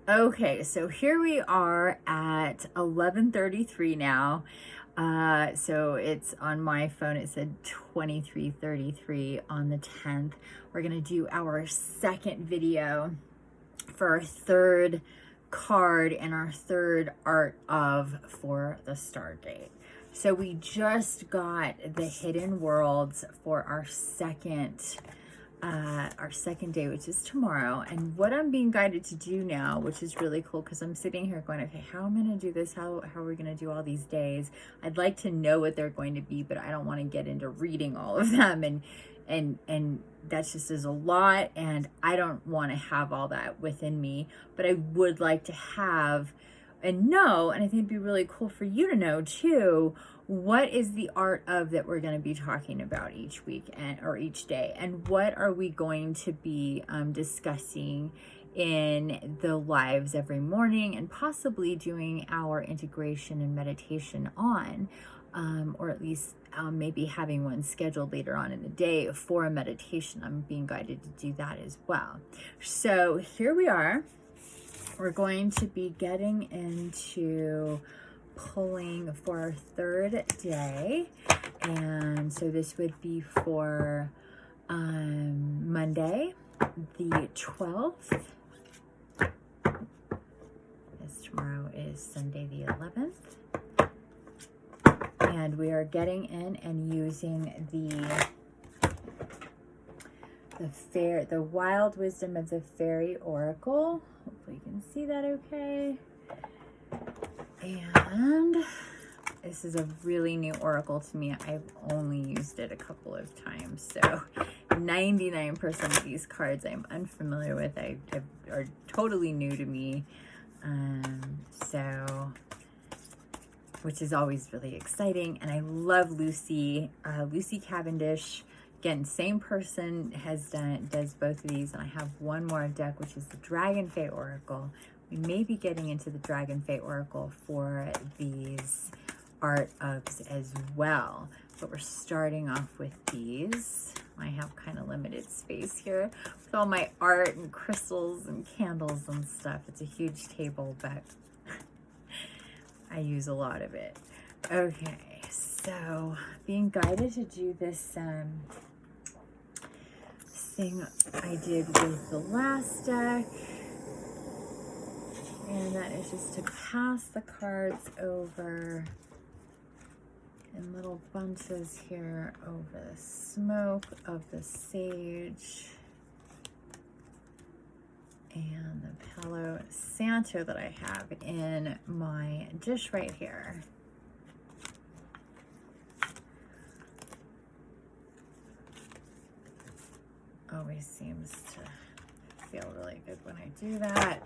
Okay, so here we are at 11:33 now. So it's on my phone, it said 23:33 on the 10th. We're gonna do our second video for our third card and our third art of for the Stargate. So we just got the Hidden Worlds for our second day, which is tomorrow. And what I'm being guided to do now, which is really cool, because I'm sitting here going, okay, how am I going to do this? How are we going to do all these days? I'd like to know what they're going to be, but I don't want to get into reading all of them, and that's just is a lot, and I don't want to have all that within me. But I would like to have and know, and I think it'd be really cool for you to know too, what is the art of that we're going to be talking about each week or each day, and what are we going to be discussing in the lives every morning, and possibly doing our integration and meditation on, or at least maybe having one scheduled later on in the day for a meditation. I'm being guided to do that as well. So here we are. We're going to be getting into pulling for our third day, and so this would be for Monday the 12th, as tomorrow is Sunday the 11th, and we are getting in and using the Wild Wisdom of the Fairy Oracle. Hopefully you can see that okay. And this is a really new oracle to me. I've only used it a couple of times, so 99% of these cards I'm unfamiliar with. Are totally new to me, so which is always really exciting. And I love Lucy Cavendish. Again, same person does both of these, and I have one more deck, which is the Dragon Fae Oracle. We may be getting into the Dragon Fae Oracle for these art ofs as well, but we're starting off with these. I have kind of limited space here with all my art and crystals and candles and stuff. It's a huge table, but I use a lot of it. Okay, so being guided to do this thing I did with the last deck, and that is just to pass the cards over in little bunches here over the smoke of the sage and the Palo Santo that I have in my dish right here. Always seems to feel really good when I do that.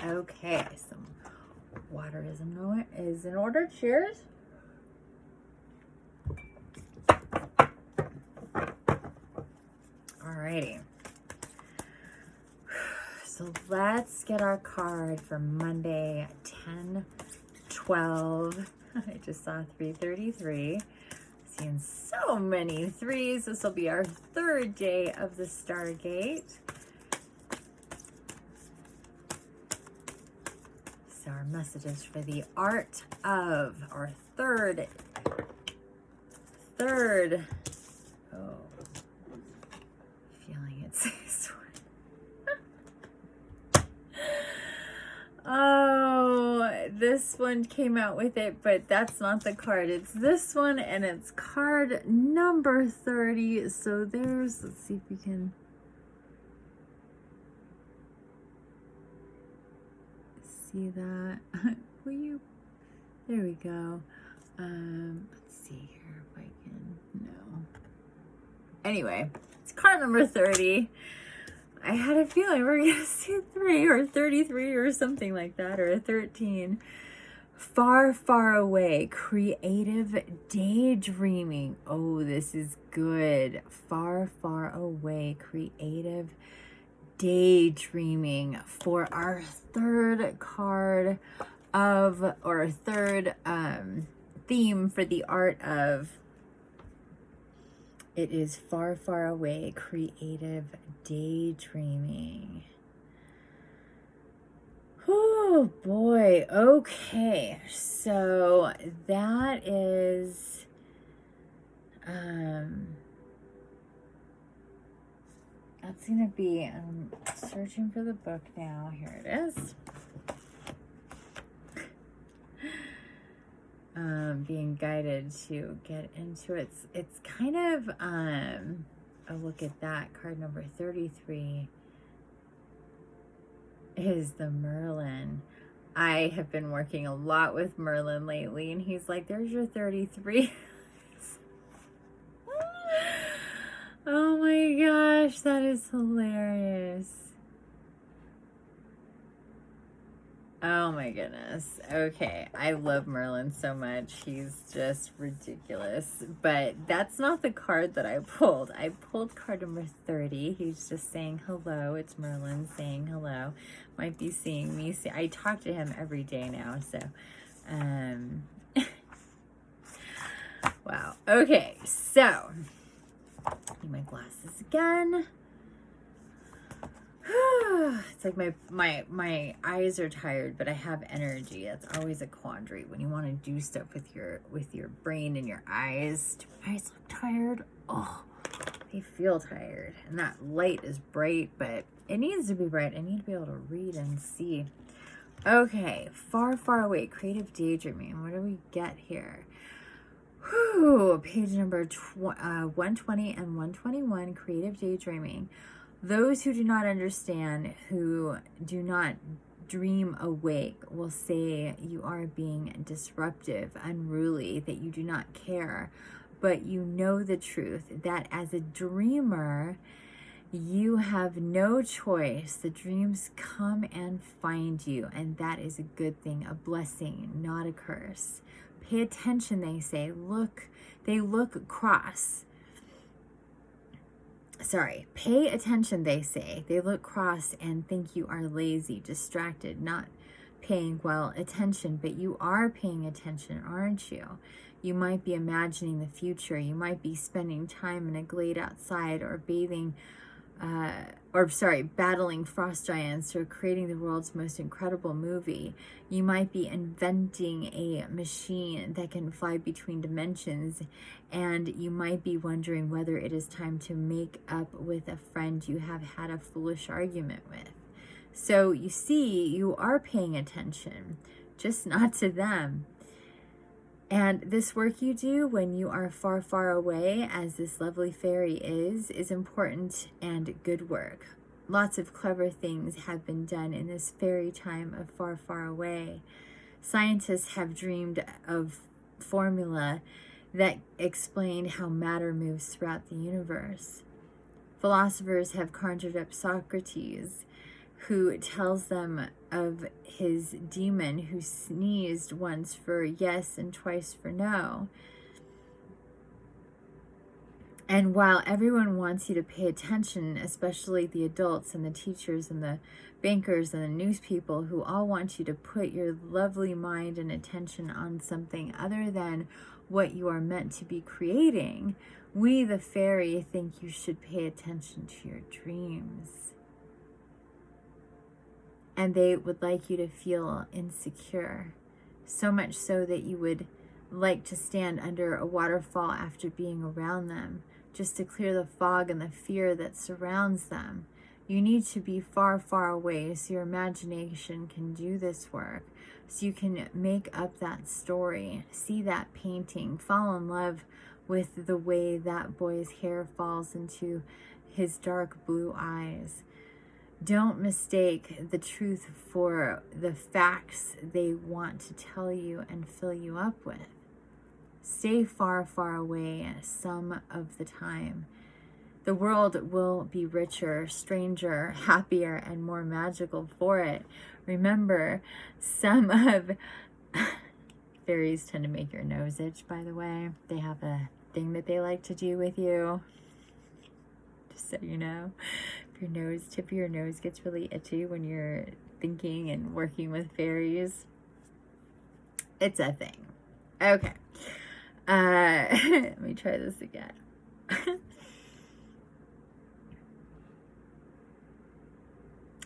Okay, some water is in order. Cheers. Alrighty. So let's get our card for Monday, 10/12. I just saw 333. Seeing so many threes. This will be our third day of the Stargate. So our messages for the art of our third. Oh, feeling it's this one. Oh, this one came out with it, but that's not the card. It's this one, and it's card number 30. So let's see if we can see that. Will you? There we go. Let's see here if I can. No. Anyway, it's card number 30. I had a feeling we were going to see 3 or 33 or something like that, or a 13. Far, far away, creative daydreaming. Oh, this is good. Far, far away, creative daydreaming for our third card of, or third theme for the art of. It is far, far away, creative daydreaming. Oh boy. Okay. So that is that's gonna be searching for the book now. Here it is. Being guided to get into it. It's kind of oh, look at that. Card number 33 is the Merlin. I have been working a lot with Merlin lately, and he's like, there's your 33. Oh my gosh, that is hilarious. Oh my goodness. Okay, I love Merlin so much. He's just ridiculous. But that's not the card that I pulled. I pulled card number 30. He's just saying hello. It's Merlin saying hello. Might be seeing me. I talk to him every day now, so wow. Okay, so need my glasses again. It's like my eyes are tired, but I have energy. That's always a quandary when you want to do stuff with your brain and your eyes. Do my eyes look tired? Oh, they feel tired. And that light is bright, but it needs to be bright. I need to be able to read and see. Okay, far, far away. Creative daydreaming. What do we get here? Whew, page number 120 and 121. Creative daydreaming. Those who do not understand, who do not dream awake, will say you are being disruptive, unruly, that you do not care. But you know the truth, that as a dreamer, you have no choice. The dreams come and find you, and that is a good thing, a blessing, not a curse. Pay attention, they say. They look cross. Sorry, pay attention, they say. They look cross and think you are lazy, distracted, not paying well attention, but you are paying attention, aren't you? You might be imagining the future. You might be spending time in a glade outside or battling frost giants or creating the world's most incredible movie. You might be inventing a machine that can fly between dimensions, and you might be wondering whether it is time to make up with a friend you have had a foolish argument with. So you see, you are paying attention, just not to them. And this work you do when you are far, far away, as this lovely fairy is important and good work. Lots of clever things have been done in this fairy time of far, far away. Scientists have dreamed of formula that explain how matter moves throughout the universe. Philosophers have conjured up Socrates, who tells them of his demon who sneezed once for yes and twice for no. And while everyone wants you to pay attention, especially the adults and the teachers and the bankers and the news people, who all want you to put your lovely mind and attention on something other than what you are meant to be creating, we, the fairy, think you should pay attention to your dreams. And they would like you to feel insecure, so much so that you would like to stand under a waterfall after being around them, just to clear the fog and the fear that surrounds them. You need to be far, far away so your imagination can do this work, so you can make up that story, see that painting, fall in love with the way that boy's hair falls into his dark blue eyes. Don't mistake the truth for the facts they want to tell you and fill you up with. Stay far, far away some of the time. The world will be richer, stranger, happier, and more magical for it. Remember, some of... Fairies tend to make your nose itch, by the way. They have a thing that they like to do with you. Just so you know. Tip of your nose gets really itchy when you're thinking and working with fairies. It's a thing. Okay. Let me try this again.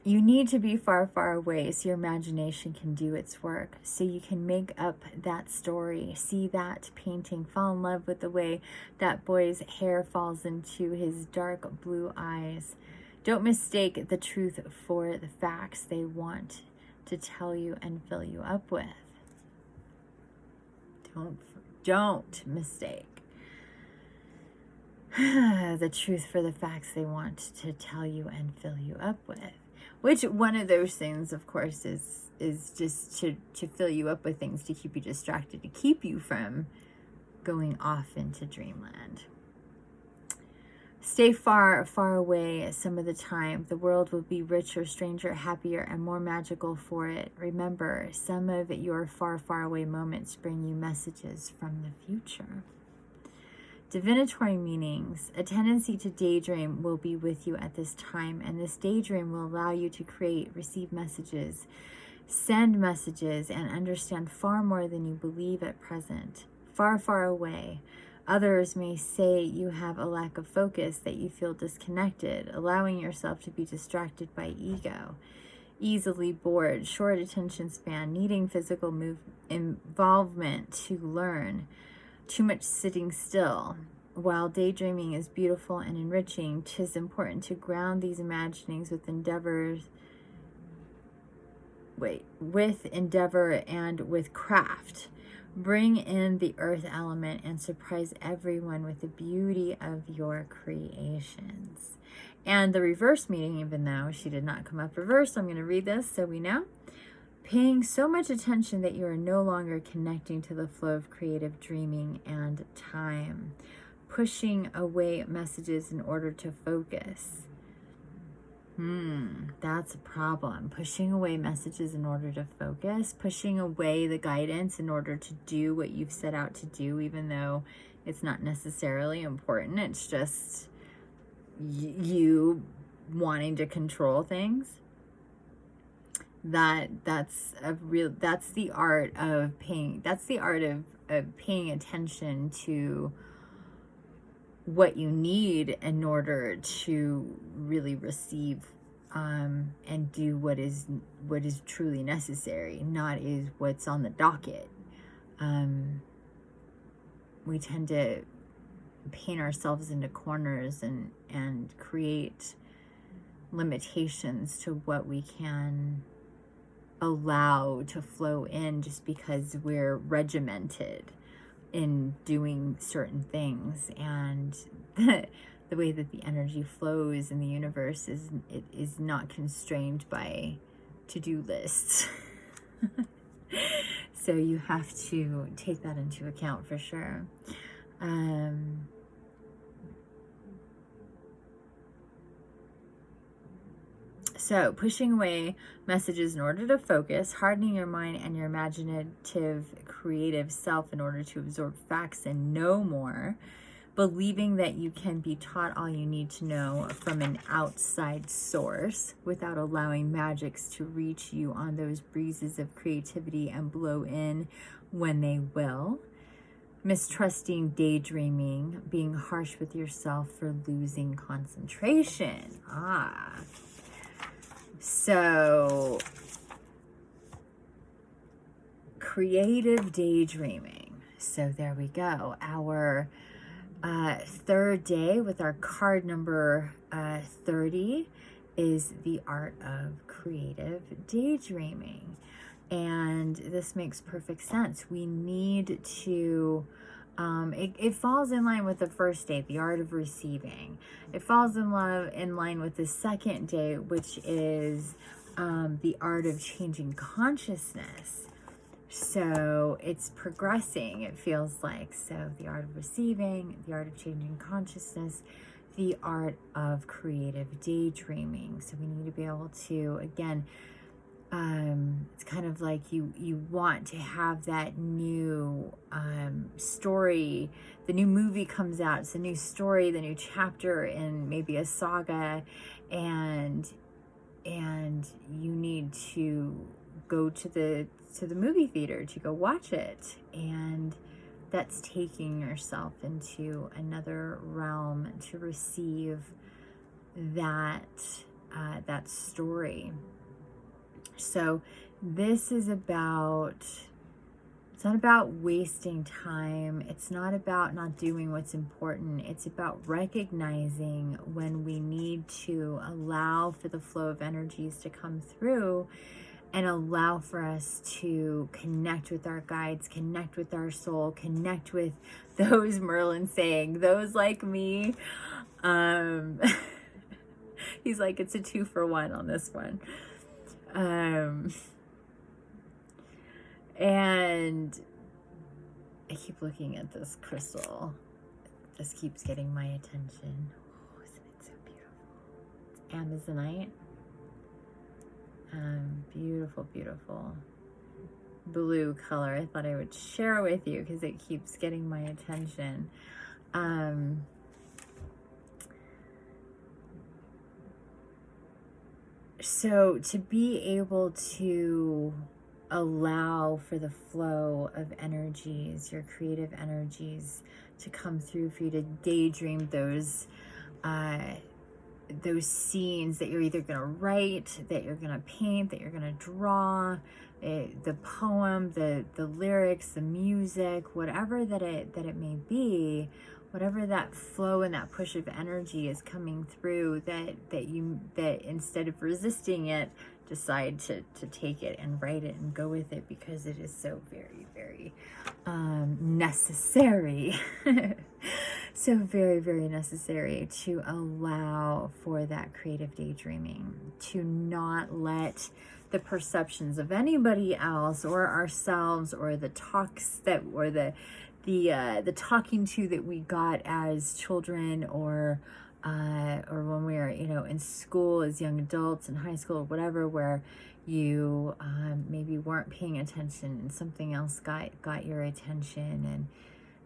You need to be far, far away so your imagination can do its work, so you can make up that story, see that painting, fall in love with the way that boy's hair falls into his dark blue eyes. Don't mistake the truth for the facts they want to tell you and fill you up with. Don't mistake the truth for the facts they want to tell you and fill you up with. Which one of those things, of course, is just to fill you up with things to keep you distracted, to keep you from going off into dreamland. Stay far, far away some of the time. The world will be richer, stranger, happier, and more magical for it. Remember, some of your far, far away moments bring you messages from the future. Divinatory meanings. A tendency to daydream will be with you at this time, and this daydream will allow you to create, receive messages, send messages, and understand far more than you believe at present. Far, far away. Others may say you have a lack of focus, that you feel disconnected, allowing yourself to be distracted by ego. Easily bored, short attention span, needing physical involvement to learn. Too much sitting still. While daydreaming is beautiful and enriching, 'tis important to ground these imaginings with endeavor and with craft. Bring in the earth element and surprise everyone with the beauty of your creations. And the reverse meaning, even though she did not come up reversed, I'm going to read this so we know. Paying so much attention that you are no longer connecting to the flow of creative dreaming and time. Pushing away messages in order to focus. That's a problem. Pushing away messages in order to focus. Pushing away the guidance in order to do what you've set out to do, even though it's not necessarily important. It's just you wanting to control things. That's the art of paying attention to what you need in order to really receive and do what is truly necessary, not is what's on the docket. We tend to paint ourselves into corners and create limitations to what we can allow to flow in just because we're regimented in doing certain things, and the way that the energy flows in the universe is not constrained by to-do lists. So you have to take that into account for sure. So pushing away messages in order to focus, hardening your mind and your imaginative, creative self in order to absorb facts and know more, believing that you can be taught all you need to know from an outside source without allowing magics to reach you on those breezes of creativity and blow in when they will. Mistrusting daydreaming, being harsh with yourself for losing concentration. So, creative daydreaming. So there we go. Our third day with our card number 30 is the art of creative daydreaming. And this makes perfect sense. We need to... it falls in line with the first day, the art of receiving. It falls in line with the second day, which is the art of changing consciousness. So it's progressing, it feels like. So the art of receiving, the art of changing consciousness, the art of creative daydreaming. So we need to be able to, again, it's kind of like you want to have that new story. The new movie comes out, it's a new story, the new chapter in maybe a saga, and you need to go to the movie theater to go watch it, and that's taking yourself into another realm to receive that that story. So this is about, it's not about wasting time. It's not about not doing what's important. It's about recognizing when we need to allow for the flow of energies to come through and allow for us to connect with our guides, connect with our soul, connect with those, Merlin saying, those like me. He's like, it's a 2-for-1 on this one. And I keep looking at this crystal. This keeps getting my attention. Oh, isn't it so beautiful? It's Amazonite. Beautiful, beautiful blue color. I thought I would share with you because it keeps getting my attention. So to be able to allow for the flow of energies, your creative energies, to come through for you to daydream those scenes that you're either going to write, that you're going to paint, that you're going to draw, the poem, the lyrics, the music, whatever that it may be, whatever that flow and that push of energy is coming through, that instead of resisting it, decide to take it and write it and go with it, because it is so very, very necessary. So very, very necessary to allow for that creative daydreaming, to not let the perceptions of anybody else or ourselves or the talks that, or the talking to that we got as children, or when we were, in school as young adults, in high school or whatever, where you maybe weren't paying attention and something else got your attention.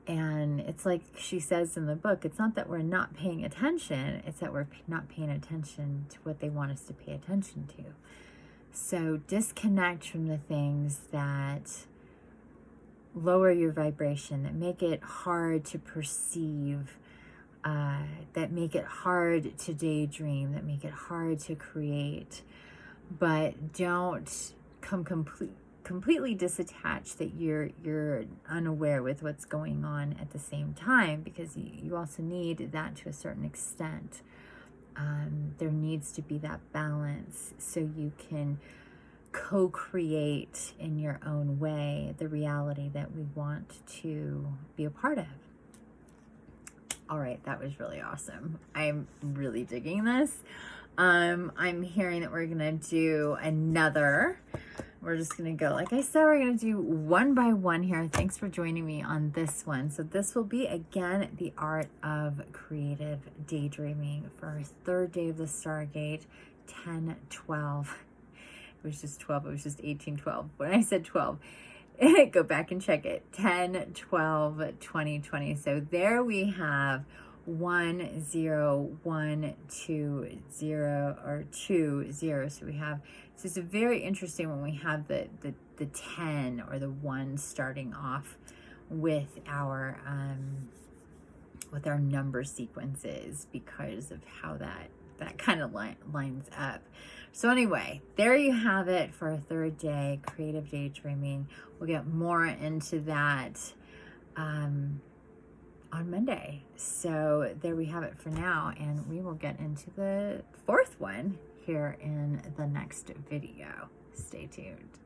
And it's like she says in the book, it's not that we're not paying attention, it's that we're not paying attention to what they want us to pay attention to. So disconnect from the things that lower your vibration, that make it hard to perceive, that make it hard to daydream, that make it hard to create. But don't come completely disattached, that you're unaware with what's going on at the same time, because you also need that to a certain extent. There needs to be that balance so you can co-create in your own way the reality that we want to be a part of. All right, that was really awesome. I'm really digging this. I'm hearing that we're gonna do another. We're just gonna go, like I said, we're gonna do one by one here. Thanks for joining me on this one. So this will be, again, the art of creative daydreaming for our third day of the Stargate, 10/12. It was just 12, it was just 18/12. When I said 12, go back and check it. 10/12/2020. So there we have 10120 or 20. So we have, so it's very interesting when we have the 10 or the 1 starting off with our number sequences, because of how that kind of lines up. So anyway, there you have it for our third day, creative daydreaming. We'll get more into that on Monday. So there we have it for now, and we will get into the fourth one here in the next video. Stay tuned.